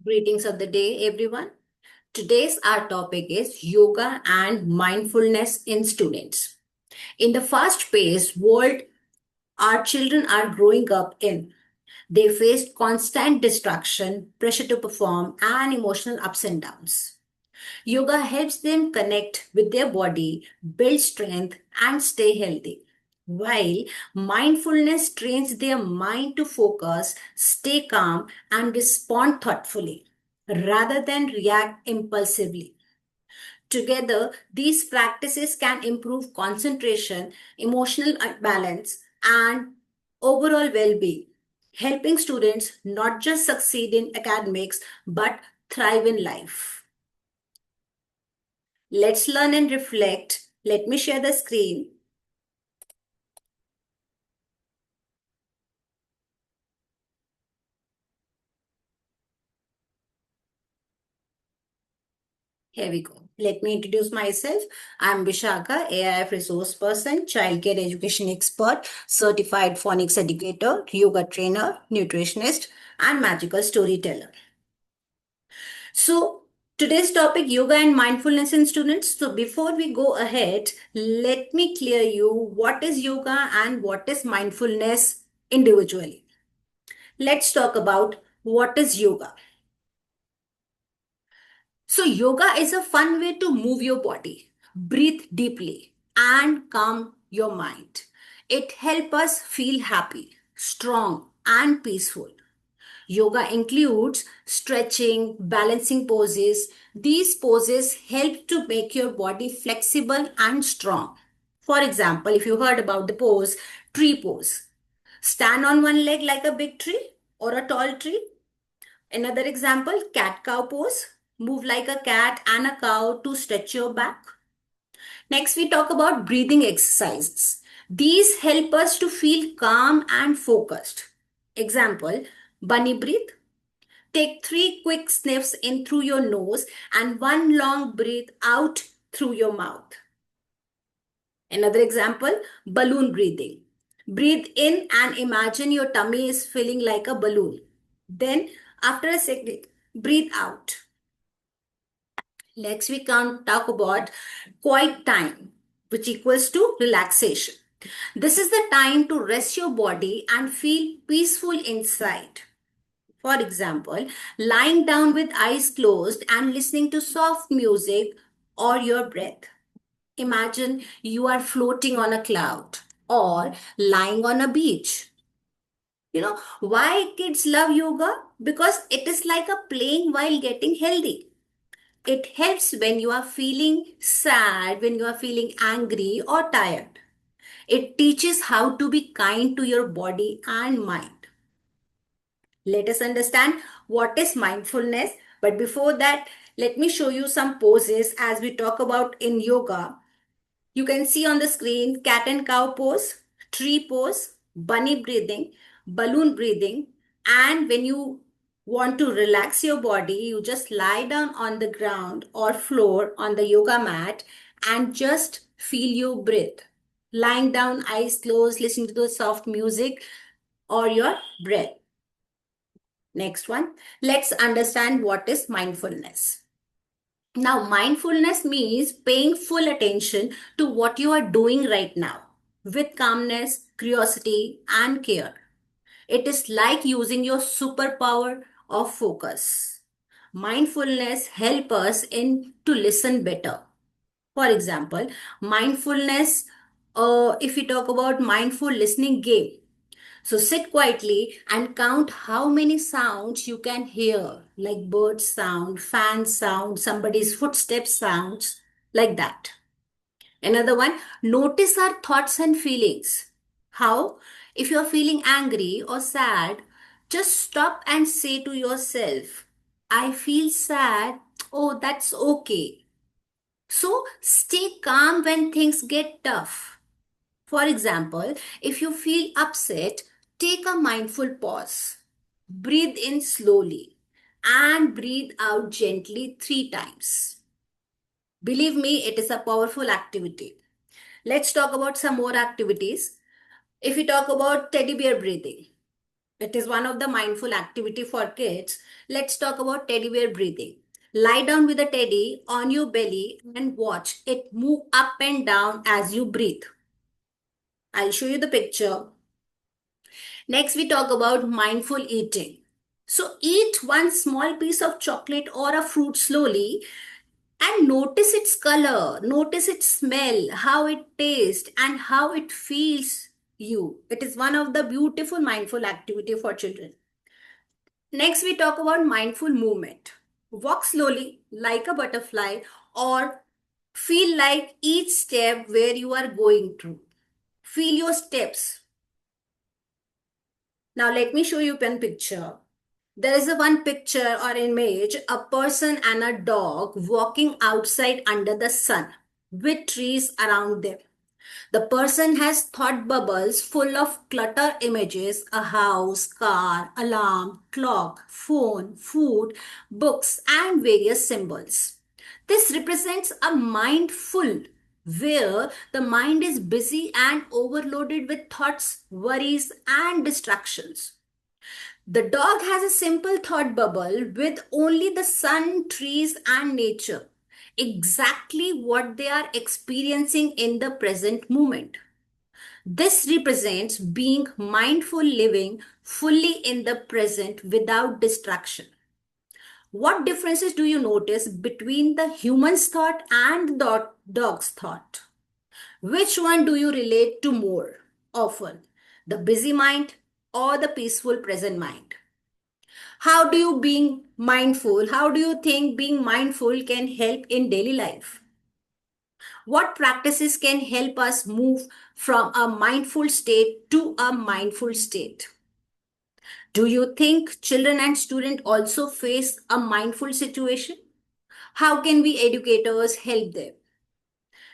Greetings of the day, everyone. Today's our topic is yoga and mindfulness in students. In the fast-paced world our children are growing up in, they face constant distraction, pressure to perform, and emotional ups and downs. Yoga helps them connect with their body, build strength, and stay healthy. While mindfulness trains their mind to focus, stay calm, and respond thoughtfully rather than react impulsively. Together, these practices can improve concentration, emotional balance, and overall well being, helping students not just succeed in academics but thrive in life. Let's learn and reflect. Let me share the screen. Here we go. Let me introduce myself. I'm Vishaka, AIF resource person, childcare education expert, certified phonics educator, yoga trainer, nutritionist, and magical storyteller. So, today's topic yoga and mindfulness in students. So, before we go ahead, let me clear you what is yoga and what is mindfulness individually. Let's talk about what is yoga. So, yoga is a fun way to move your body, breathe deeply, and calm your mind. It helps us feel happy, strong, and peaceful. Yoga includes stretching, balancing poses. These poses help to make your body flexible and strong. For example, if you heard about the pose, tree pose, stand on one leg like a big tree or a tall tree. Another example, cat cow pose. Move like a cat and a cow to stretch your back. Next, we talk about breathing exercises. These help us to feel calm and focused. Example, bunny breathe. Take 3 quick sniffs in through your nose and one long breath out through your mouth. Another example, balloon breathing. Breathe in and imagine your tummy is filling like a balloon. Then, after a second, breathe out. Next, we can talk about quiet time, which equals to relaxation. This is the time to rest your body and feel peaceful inside. For example, lying down with eyes closed and listening to soft music or your breath. Imagine you are floating on a cloud or lying on a beach. Why kids love yoga? Because it is like a playing while getting healthy. It helps when you are feeling sad, when you are feeling angry or tired. It teaches how to be kind to your body and mind. Let us understand what is mindfulness. But before that, let me show you some poses as we talk about in yoga. You can see on the screen cat and cow pose, tree pose, bunny breathing, balloon breathing. And when you want to relax your body, you just lie down on the ground or floor on the yoga mat and just feel your breath. Lying down, eyes closed, listening to the soft music or your breath. Next one, let's understand what is mindfulness. Now, mindfulness means paying full attention to what you are doing right now with calmness, curiosity, and care. It is like using your superpower of focus. Mindfulness helps us in to listen better. For example, mindfulness, if we talk about mindful listening game, so sit quietly and count how many sounds you can hear, like bird sound, fan sound, somebody's footsteps sounds, like that. Another one, notice our thoughts and feelings. How? If you're feeling angry or sad, just stop and say to yourself, I feel sad. Oh, that's okay. So stay calm when things get tough. For example, if you feel upset, take a mindful pause. Breathe in slowly and breathe out gently 3 times. Believe me, it is a powerful activity. Let's talk about some more activities. If we talk about teddy bear breathing, It is one of the mindful activity for kids. Let's talk about teddy bear breathing. Lie down with a teddy on your belly and watch it move up and down as you breathe. I'll show you the picture. Next, we talk about mindful eating. So, eat one small piece of chocolate or a fruit slowly and notice its color, notice its smell, how it tastes, and how it feels you. It is one of the beautiful mindful activity for children. Next, we talk about mindful movement. Walk slowly like a butterfly or feel like each step where you are going through. Feel your steps. Now, let me show you one picture. There is a one picture or image, a person and a dog walking outside under the sun with trees around them. The person has thought bubbles full of clutter images, a house, car, alarm, clock, phone, food, books, and various symbols. This represents a mind full where the mind is busy and overloaded with thoughts, worries, and distractions. The dog has a simple thought bubble with only the sun, trees, and nature. Exactly what they are experiencing in the present moment. This represents being mindful living fully in the present without distraction. What differences do you notice between the human's thought and the dog's thought? Which one do you relate to more often? The busy mind or the peaceful present mind? How do you think being mindful can help in daily life? What practices can help us move from a mindful state to a mindful state? Do you think children and students also face a mindful situation? How can we educators help them?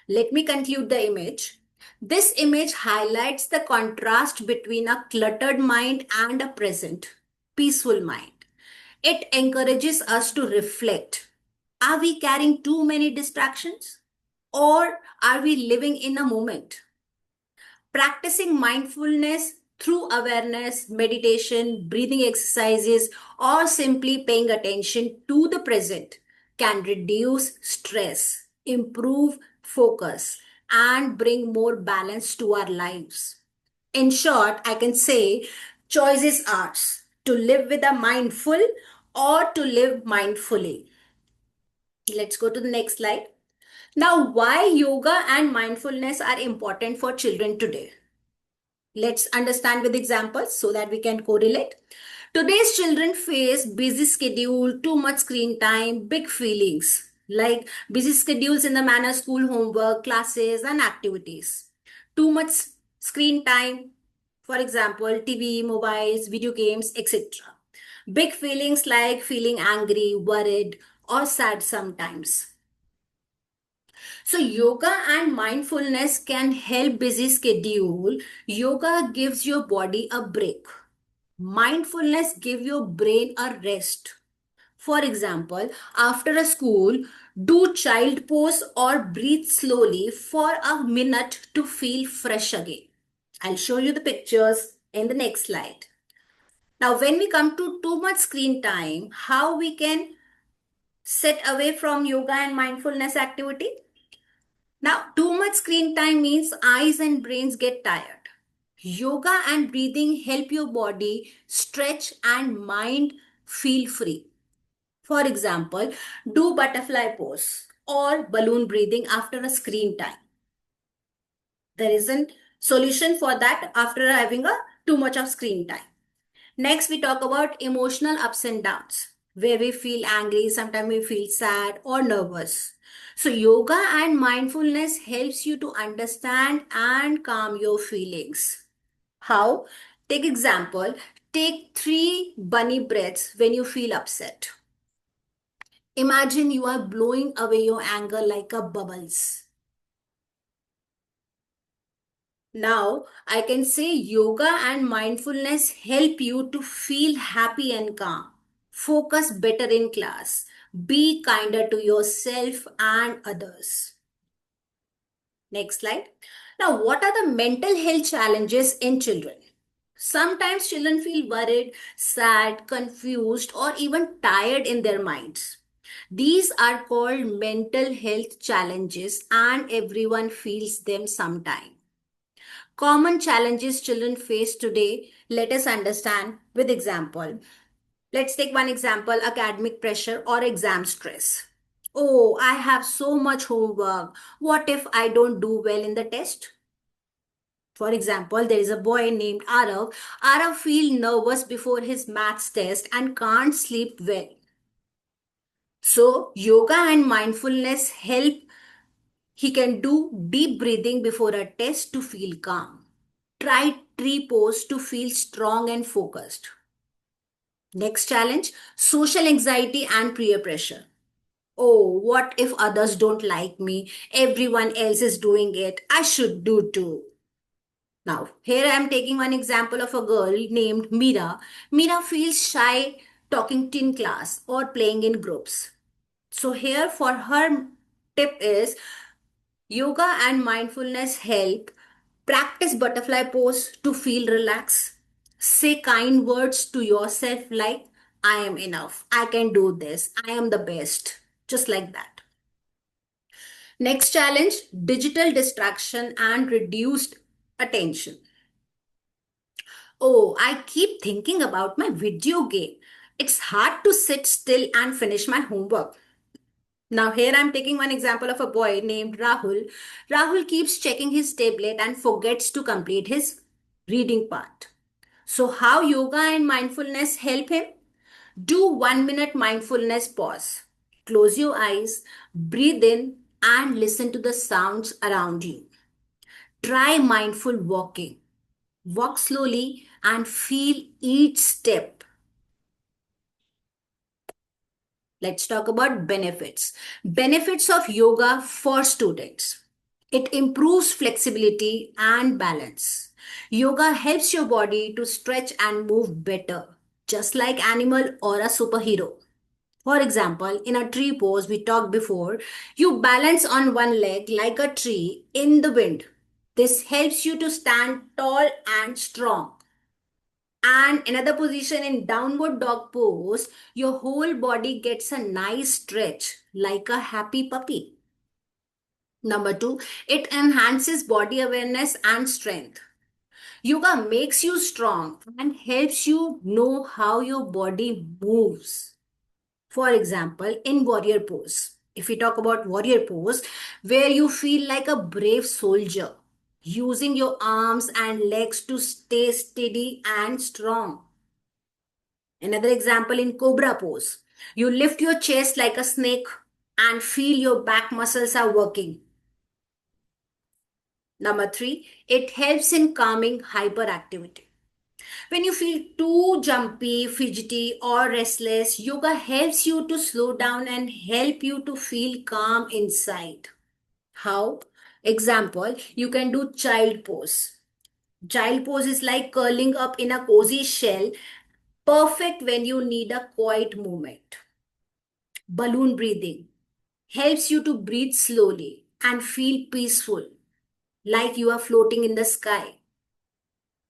Let me conclude the image. This image highlights the contrast between a cluttered mind and a present, peaceful mind. It encourages us to reflect. Are we carrying too many distractions? Or are we living in a moment? Practicing mindfulness through awareness, meditation, breathing exercises, or simply paying attention to the present can reduce stress, improve focus, and bring more balance to our lives. In short, I can say choice is ours to live with a mindful or to live mindfully. Let's go to the next slide. Now, why yoga and mindfulness are important for children today? Let's understand with examples so that we can correlate. Today's children face busy schedule, too much screen time, big feelings like busy schedules in the manner school homework, classes, and activities. Too much screen time, for example, TV, mobiles, video games, etc. Big feelings like feeling angry, worried, or sad sometimes. So, yoga and mindfulness can help busy schedule. Yoga gives your body a break. Mindfulness gives your brain a rest. For example, after a school, do child pose or breathe slowly for a minute to feel fresh again. I'll show you the pictures in the next slide. Now, when we come to too much screen time, how we can sit away from yoga and mindfulness activity? Now, too much screen time means eyes and brains get tired. Yoga and breathing help your body stretch and mind feel free. For example, do butterfly pose or balloon breathing after a screen time. There is a solution for that after having a too much of screen time. Next, we talk about emotional ups and downs, where we feel angry, sometimes we feel sad or nervous. So, yoga and mindfulness helps you to understand and calm your feelings. How? Take example, take 3 bunny breaths when you feel upset. Imagine you are blowing away your anger like a bubbles. Now, I can say yoga and mindfulness help you to feel happy and calm, focus better in class, be kinder to yourself and others. Next slide. Now, what are the mental health challenges in children? Sometimes children feel worried, sad, confused, or even tired in their minds. These are called mental health challenges, and everyone feels them sometime. Common challenges children face today, let us understand with example. Let's take one example, academic pressure or exam stress. Oh, I have so much homework. What if I don't do well in the test? For example, there is a boy named Arav. Arav feels nervous before his maths test and can't sleep well. So, yoga and mindfulness help. He can do deep breathing before a test to feel calm. Try tree pose to feel strong and focused. Next challenge, social anxiety and peer pressure. Oh, what if others don't like me? Everyone else is doing it. I should do too. Now, here I am taking one example of a girl named Mira. Mira feels shy talking in class or playing in groups. So, here for her tip is yoga and mindfulness help. Practice butterfly pose to feel relaxed. Say kind words to yourself like, I am enough. I can do this. I am the best. Just like that. Next challenge, digital distraction and reduced attention. Oh, I keep thinking about my video game. It's hard to sit still and finish my homework. Now, here I'm taking one example of a boy named Rahul. Rahul keeps checking his tablet and forgets to complete his reading part. So, how yoga and mindfulness help him? Do 1 minute mindfulness pause. Close your eyes, breathe in, and listen to the sounds around you. Try mindful walking. Walk slowly and feel each step. Let's talk about benefits. Benefits of yoga for students. It improves flexibility and balance. Yoga helps your body to stretch and move better, just like animal or a superhero. For example, in a tree pose we talked before, you balance on one leg like a tree in the wind. This helps you to stand tall and strong. And another position in downward dog pose, your whole body gets a nice stretch like a happy puppy. Number two, it enhances body awareness and strength. Yoga makes you strong and helps you know how your body moves. For example, in warrior pose, if we talk about warrior pose, where you feel like a brave soldier, using your arms and legs to stay steady and strong. Another example in cobra pose, you lift your chest like a snake and feel your back muscles are working. Number three, it helps in calming hyperactivity. When you feel too jumpy, fidgety, or restless, yoga helps you to slow down and help you to feel calm inside. How? Example, you can do child pose. Child pose is like curling up in a cozy shell, perfect when you need a quiet moment. Balloon breathing helps you to breathe slowly and feel peaceful, like you are floating in the sky.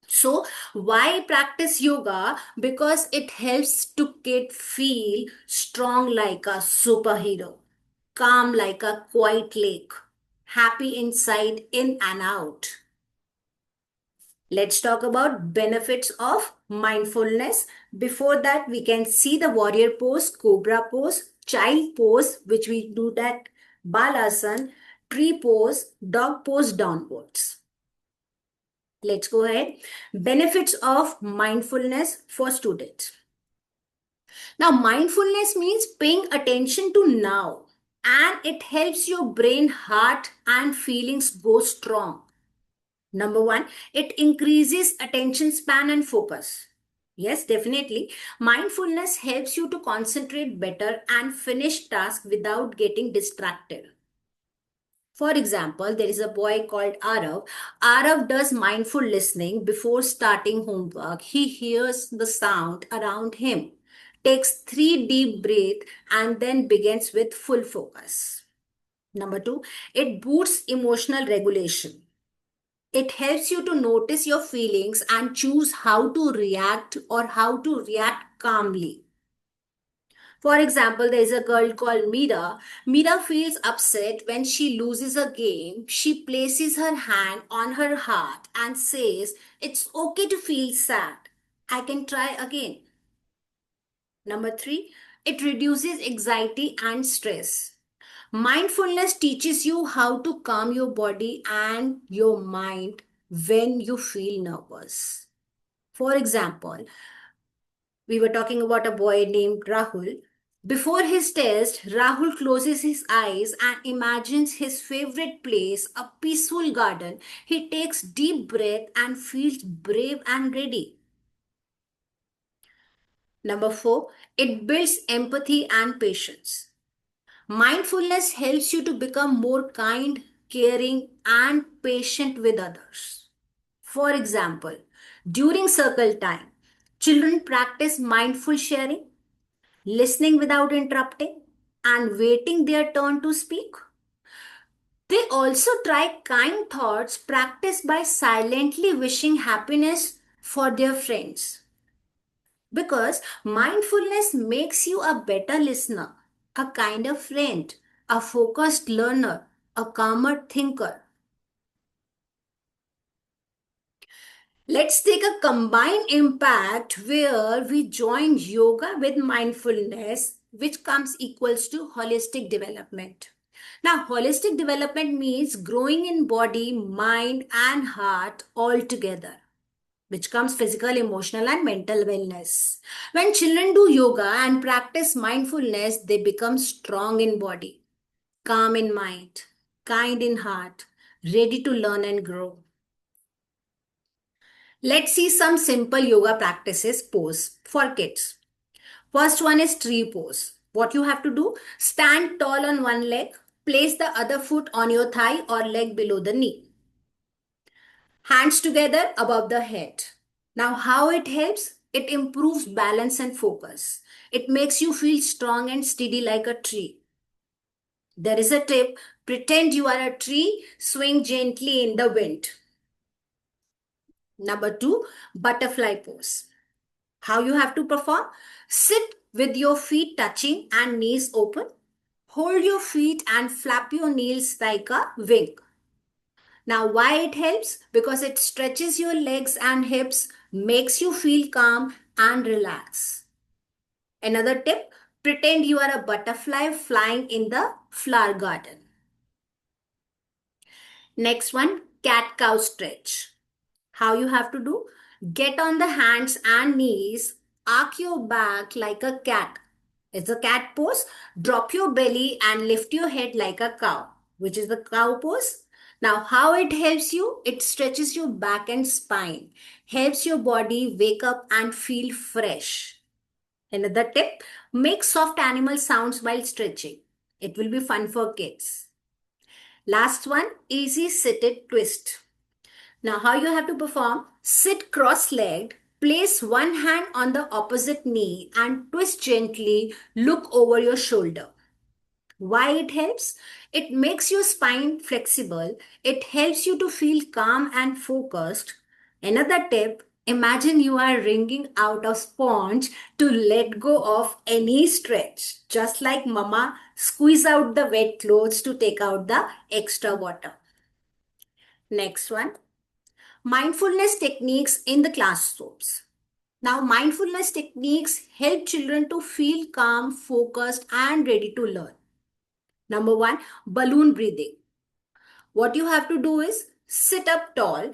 So, why practice yoga? Because it helps to get feel strong like a superhero, calm like a quiet lake, happy inside, in and out. Let's talk about benefits of mindfulness. Before that, we can see the warrior pose, cobra pose, child pose, which we do that balasana, tree pose, dog pose downwards. Let's go ahead. Benefits of mindfulness for students. Now, mindfulness means paying attention to now, and it helps your brain, heart, and feelings go strong. Number one, it increases attention span and focus. Yes, definitely. Mindfulness helps you to concentrate better and finish tasks without getting distracted. For example, there is a boy called Arav. Arav does mindful listening before starting homework. He hears the sound around him, takes 3 deep breaths, and then begins with full focus. Number two, it boosts emotional regulation. It helps you to notice your feelings and choose how to react or how to react calmly. For example, there is a girl called Mira. Mira feels upset when she loses a game. She places her hand on her heart and says, "It's okay to feel sad. I can try again." Number three, it reduces anxiety and stress. Mindfulness teaches you how to calm your body and your mind when you feel nervous. For example, we were talking about a boy named Rahul. Before his test, Rahul closes his eyes and imagines his favorite place, a peaceful garden. He takes deep breath and feels brave and ready. Number four, it builds empathy and patience. Mindfulness helps you to become more kind, caring, and patient with others. For example, during circle time, children practice mindful sharing, listening without interrupting, and waiting their turn to speak. They also try kind thoughts practiced by silently wishing happiness for their friends. Because mindfulness makes you a better listener, a kinder friend, a focused learner, a calmer thinker. Let's take a combined impact where we join yoga with mindfulness, which comes equals to holistic development. Now, holistic development means growing in body, mind, and heart all together, which comes physical, emotional, and mental wellness. When children do yoga and practice mindfulness, they become strong in body, calm in mind, kind in heart, ready to learn and grow. Let's see some simple yoga practices pose for kids. First one is tree pose. What you have to do? Stand tall on one leg, place the other foot on your thigh or leg below the knee. Hands together above the head. Now, how it helps? It improves balance and focus. It makes you feel strong and steady like a tree. There is a tip: pretend you are a tree, swing gently in the wind. Number two, butterfly pose. How you have to perform? Sit with your feet touching and knees open. Hold your feet and flap your knees like a wing. Now, why it helps? Because it stretches your legs and hips, makes you feel calm and relax. Another tip: pretend you are a butterfly flying in the flower garden. Next one, cat cow stretch. How you have to do? Get on the hands and knees, arc your back like a cat. It's a cat pose. Drop your belly and lift your head like a cow, which is the cow pose. Now, how it helps you? It stretches your back and spine, helps your body wake up and feel fresh. Another tip: make soft animal sounds while stretching. It will be fun for kids. Last one, easy seated twist. Now, how you have to perform? Sit cross-legged, place one hand on the opposite knee and twist gently, look over your shoulder. Why it helps? It makes your spine flexible. It helps you to feel calm and focused. Another tip: imagine you are wringing out a sponge to let go of any stretch. Just like mama squeeze out the wet clothes to take out the extra water. Next one, mindfulness techniques in the classrooms. Now, mindfulness techniques help children to feel calm, focused, and ready to learn. Number one, balloon breathing. What you have to do is sit up tall,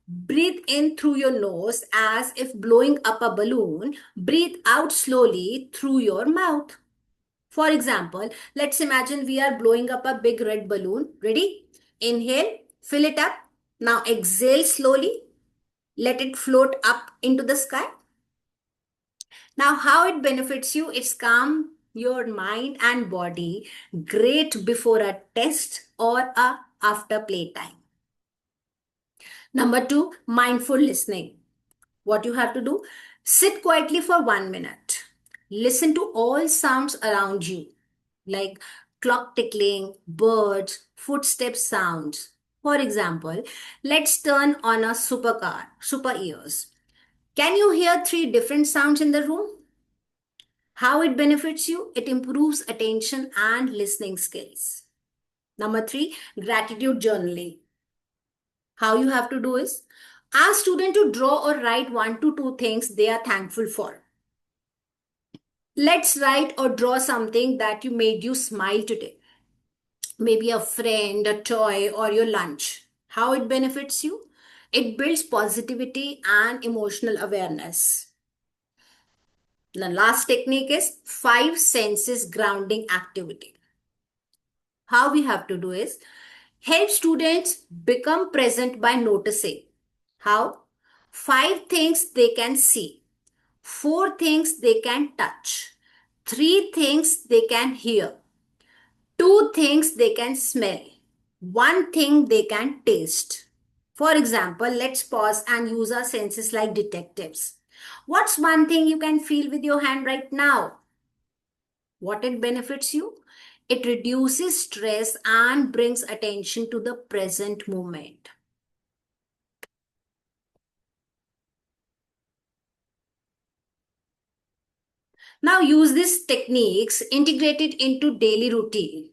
breathe in through your nose as if blowing up a balloon, breathe out slowly through your mouth. For example, let's imagine we are blowing up a big red balloon. Ready? Inhale, fill it up. Now exhale slowly. Let it float up into the sky. Now, how it benefits you? It's calm your mind and body. Great before a test or a after playtime. Number two, mindful listening. What you have to do? Sit quietly for 1 minute. Listen to all sounds around you, like clock tickling, birds, footstep sounds. For example, let's turn on a supercar, super ears. Can you hear three different sounds in the room? How it benefits you? It improves attention and listening skills. Number three, gratitude journaling. How you have to do is ask student to draw or write one to two things they are thankful for. Let's write or draw something that you made you smile today. Maybe a friend, a toy, or your lunch. How it benefits you? It builds positivity and emotional awareness. The last technique is five senses grounding activity. How we have to do is help students become present by noticing. How? Five things they can see, four things they can touch, three things they can hear, two things they can smell, one thing they can taste. For example, let's pause and use our senses like detectives. What's one thing you can feel with your hand right now? What it benefits you? It reduces stress and brings attention to the present moment. Now use these techniques integrated into daily routine.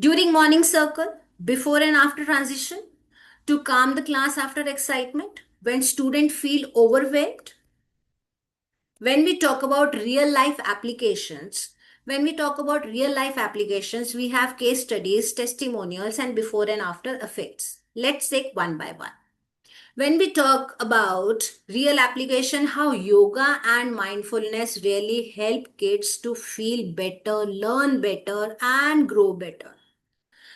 During morning circle, before and after transition, to calm the class after excitement, when students feel overwhelmed, when we talk about real life applications, we have case studies, testimonials, and before and after effects. Let's take one by one. When we talk about real application, how yoga and mindfulness really help kids to feel better, learn better, and grow better.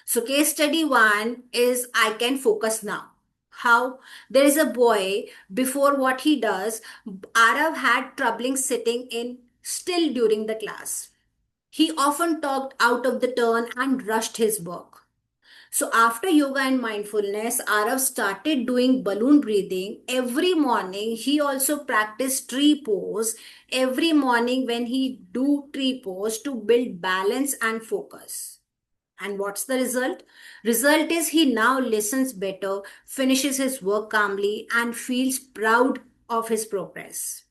So, case study one is I can focus now. How there is a boy, before what he does, Arav had troubling sitting in still during the class. He often talked out of the turn and rushed his work. So after yoga and mindfulness, Arav started doing balloon breathing every morning. He also practiced tree pose every morning when he do tree pose to build balance and focus. And what's the result? Result is he now listens better, finishes his work calmly, and feels proud of his progress.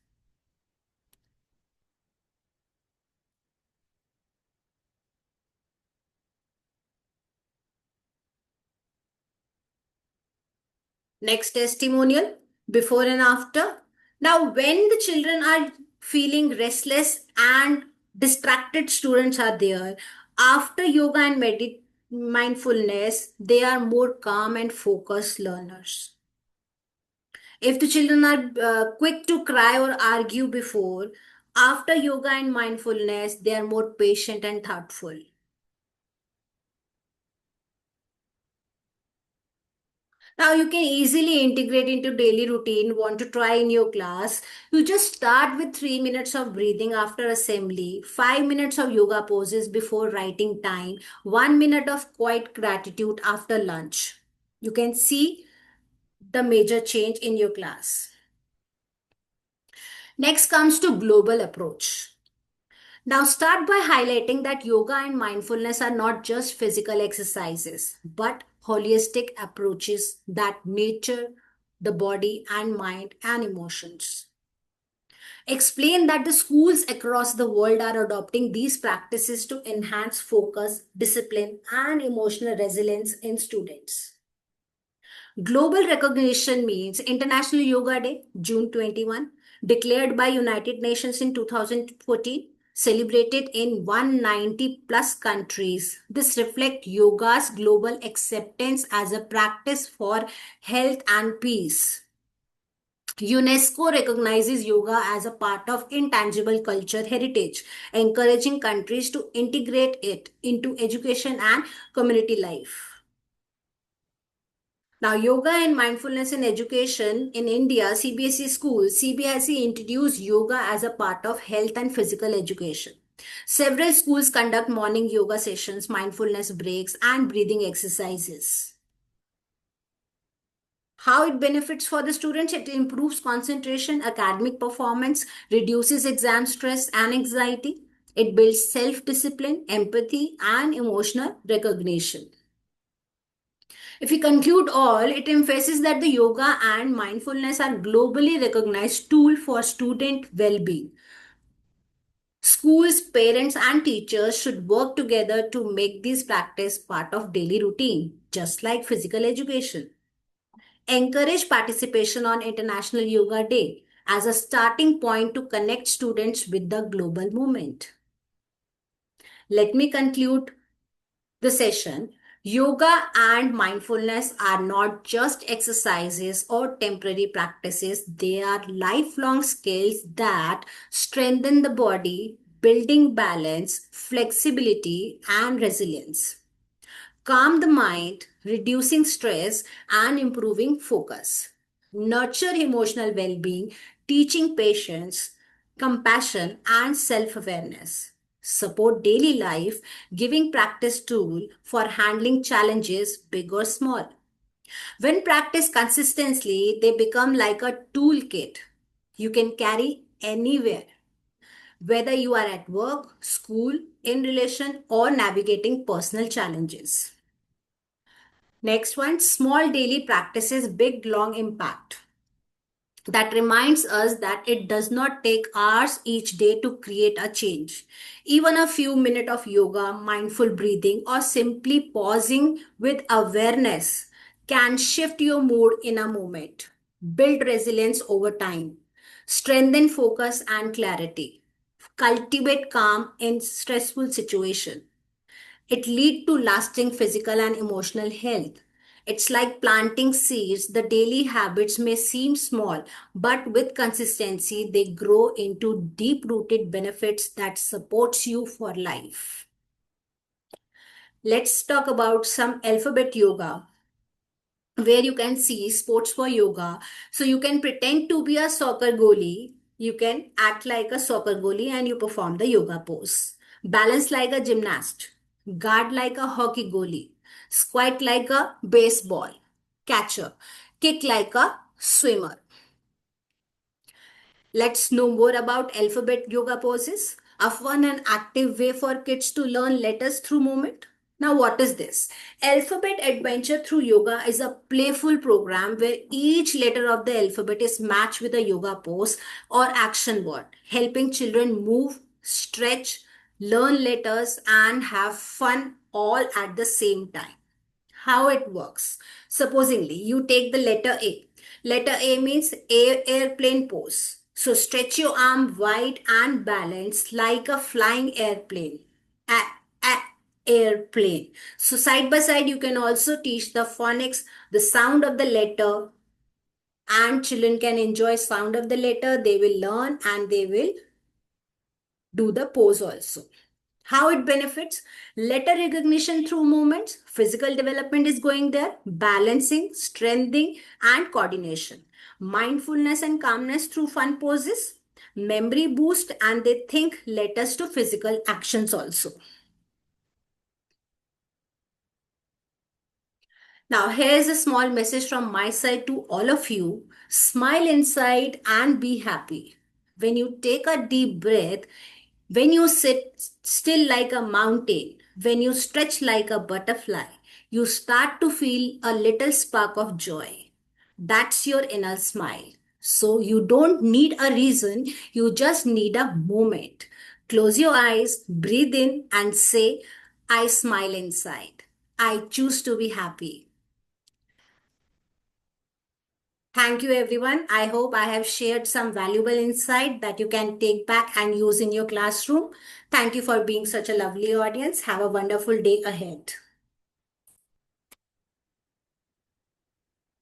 Next testimonial, before and after. Now, when the children are feeling restless and distracted students are there, after yoga and mindfulness, they are more calm and focused learners. If the children are quick to cry or argue before, after yoga and mindfulness, they are more patient and thoughtful. Now you can easily integrate into daily routine. Want to try in your class? You just start with 3 minutes of breathing after assembly, 5 minutes of yoga poses before writing time, 1 minute of quiet gratitude after lunch. You can see the major change in your class. Next comes to global approach. Now, start by highlighting that yoga and mindfulness are not just physical exercises, but holistic approaches that nature the body and mind and emotions. Explain that the schools across the world are adopting these practices to enhance focus, discipline, and emotional resilience in students. Global recognition means International Yoga Day, June 21, declared by United Nations in 2014, celebrated in 190 plus countries. This reflects yoga's global acceptance as a practice for health and peace. UNESCO recognizes yoga as a part of intangible culture heritage, encouraging countries to integrate it into education and community life. Now, yoga and mindfulness in education in India, CBSE schools, CBSE introduced yoga as a part of health and physical education. Several schools conduct morning yoga sessions, mindfulness breaks, and breathing exercises. How it benefits for the students? It improves concentration, academic performance, reduces exam stress and anxiety. It builds self discipline, empathy, and emotional recognition. If we conclude all, it emphasizes that the yoga and mindfulness are globally recognized tool for student well-being. Schools, parents, and teachers should work together to make this practice part of daily routine, just like physical education. Encourage participation on International Yoga Day as a starting point to connect students with the global movement. Let me conclude the session. Yoga and mindfulness are not just exercises or temporary practices, they are lifelong skills that strengthen the body, building balance, flexibility, and resilience, calm the mind, reducing stress, and improving focus, nurture emotional well being, teaching patience, compassion, and self awareness, support daily life, giving practice tool for handling challenges, big or small. When practiced consistently, they become like a toolkit you can carry anywhere, whether you are at work, school, in relation, or navigating personal challenges. Next one, small daily practices, big long impact. That reminds us that it does not take hours each day to create a change. Even a few minutes of yoga, mindful breathing, or simply pausing with awareness can shift your mood in a moment, build resilience over time, strengthen focus and clarity, cultivate calm in stressful situations. It leads to lasting physical and emotional health. It's like planting seeds. The daily habits may seem small, but with consistency, they grow into deep rooted benefits that supports you for life. Let's talk about some alphabet yoga where you can see sports for yoga. So you can pretend to be a soccer goalie. You can act like a soccer goalie and you perform the yoga pose. Balance like a gymnast. Guard like a hockey goalie. Squat like a baseball catcher. Kick like a swimmer. Let's know more about alphabet yoga poses, a fun and active way for kids to learn letters through movement. Now, what is this? Alphabet Adventure Through Yoga is a playful program where each letter of the alphabet is matched with a yoga pose or action word, helping children move, stretch, learn letters, and have fun all at the same time. How it works? Supposingly, you take the letter A. Letter A means airplane pose. So stretch your arm wide and balance like a flying airplane. A, a, airplane. So side by side, you can also teach the phonics, the sound of the letter, and children can enjoy sound of the letter. They will learn and they will do the pose also. How it benefits? Letter recognition through movements, physical development is going there, balancing, strengthening, and coordination. Mindfulness and calmness through fun poses, memory boost, and they think letters to physical actions also. Now, here's a small message from my side to all of you. Smile inside and be happy. When you take a deep breath, when you sit still like a mountain, when you stretch like a butterfly, you start to feel a little spark of joy. That's your inner smile. So you don't need a reason, you just need a moment. Close your eyes, breathe in, and say, I smile inside. I choose to be happy. Thank you, everyone. I hope I have shared some valuable insight that you can take back and use in your classroom. Thank you for being such a lovely audience. Have a wonderful day ahead.